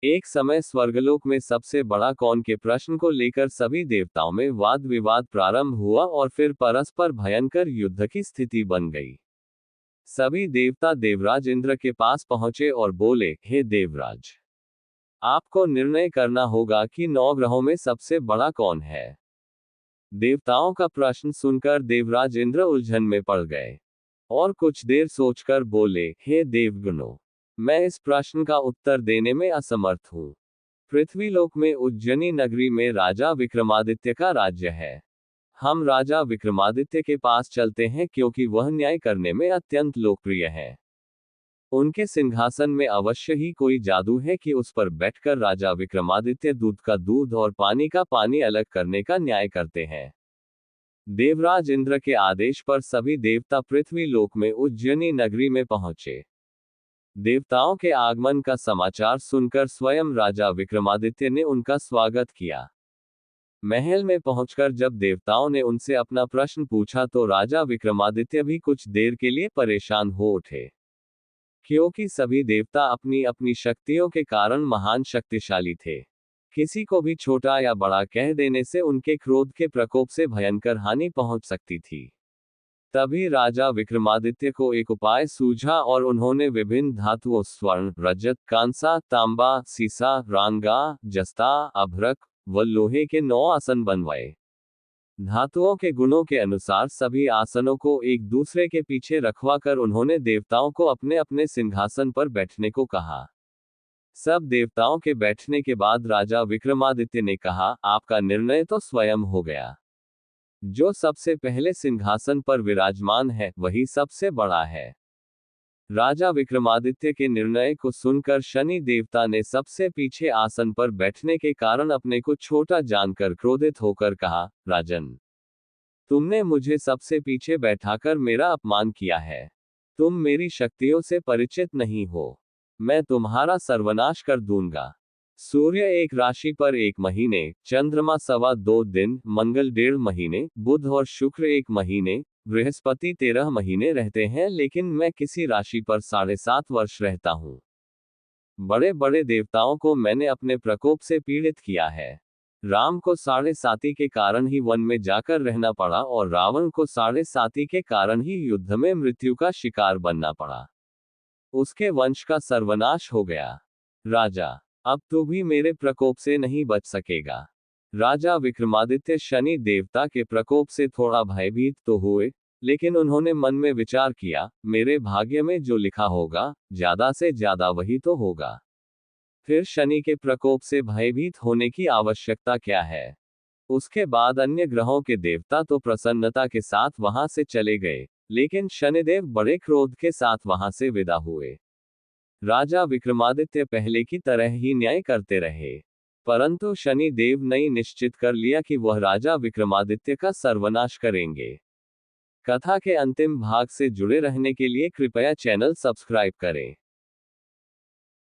एक समय स्वर्गलोक में सबसे बड़ा कौन के प्रश्न को लेकर सभी देवताओं में वाद विवाद प्रारंभ हुआ और फिर परस्पर भयंकर युद्ध की स्थिति बन गई। सभी देवता देवराज इंद्र के पास पहुंचे और बोले, हे देवराज, आपको निर्णय करना होगा कि 9 ग्रहों में सबसे बड़ा कौन है। देवताओं का प्रश्न सुनकर देवराज इंद्र उलझन में पड़ गए और कुछ देर सोचकर बोले, हे देवगणों, मैं इस प्रश्न का उत्तर देने में असमर्थ हूँ। पृथ्वीलोक में उज्जैनी नगरी में राजा विक्रमादित्य का राज्य है। हम राजा विक्रमादित्य के पास चलते हैं क्योंकि वह न्याय करने में अत्यंत लोकप्रिय है। उनके सिंहासन में अवश्य ही कोई जादू है कि उस पर बैठकर राजा विक्रमादित्य दूध का दूध और पानी का पानी अलग करने का न्याय करते हैं। देवराज इंद्र के आदेश पर सभी देवता पृथ्वी लोक में उज्जैनी नगरी में पहुंचे। देवताओं के आगमन का समाचार सुनकर स्वयं राजा विक्रमादित्य ने उनका स्वागत किया। महल में पहुंचकर जब देवताओं ने उनसे अपना प्रश्न पूछा तो राजा विक्रमादित्य भी कुछ देर के लिए परेशान हो उठे, क्योंकि सभी देवता अपनी अपनी शक्तियों के कारण महान शक्तिशाली थे। किसी को भी छोटा या बड़ा कह देने से उनके क्रोध के प्रकोप से भयंकर हानि पहुंच सकती थी। तभी राजा विक्रमादित्य को एक उपाय सूझा और उन्होंने विभिन्न धातुओं स्वर्ण, रजत, कांसा, तांबा, सीसा, रांगा, जस्ता, अभ्रक व लोहे के 9 आसन बनवाए। धातुओं के गुणों के अनुसार सभी आसनों को एक दूसरे के पीछे रखवाकर उन्होंने देवताओं को अपने अपने सिंहासन पर बैठने को कहा। सब देवताओं के बैठने के बाद राजा विक्रमादित्य ने कहा, आपका निर्णय तो स्वयं हो गया। जो सबसे पहले सिंहासन पर विराजमान है वही सबसे बड़ा है। राजा विक्रमादित्य के निर्णय को सुनकर शनि देवता ने सबसे पीछे आसन पर बैठने के कारण अपने को छोटा जानकर क्रोधित होकर कहा, राजन, तुमने मुझे सबसे पीछे बैठाकर मेरा अपमान किया है। तुम मेरी शक्तियों से परिचित नहीं हो। मैं तुम्हारा सर्वनाश कर दूंगा। सूर्य एक राशि पर 1 महीने, चंद्रमा 2.25 दिन, मंगल 1.5 महीने, बुध और शुक्र 1 महीने, बृहस्पति 13 महीने रहते हैं, लेकिन मैं किसी राशि पर 7.5 वर्ष रहता हूँ। बड़े बड़े देवताओं को मैंने अपने प्रकोप से पीड़ित किया है। राम को 7.5 के कारण ही वन में जाकर रहना पड़ा और रावण को 7.5 के कारण ही युद्ध में मृत्यु का शिकार बनना पड़ा। उसके वंश का सर्वनाश हो गया। राजा, अब तू भी मेरे प्रकोप से नहीं बच सकेगा। राजा विक्रमादित्य शनि देवता के प्रकोप से थोड़ा भयभीत तो हुए, लेकिन उन्होंने मन में विचार किया, मेरे भाग्य में जो लिखा होगा, ज्यादा से ज्यादा वही तो होगा। फिर शनि के प्रकोप से भयभीत होने की आवश्यकता क्या है। उसके बाद अन्य ग्रहों के देवता तो प्रसन्नता के साथ वहां से चले गए, लेकिन शनिदेव बड़े क्रोध के साथ वहां से विदा हुए। राजा विक्रमादित्य पहले की तरह ही न्याय करते रहे, परंतु शनि देव ने निश्चित कर लिया कि वह राजा विक्रमादित्य का सर्वनाश करेंगे। कथा के अंतिम भाग से जुड़े रहने के लिए कृपया चैनल सब्सक्राइब करें।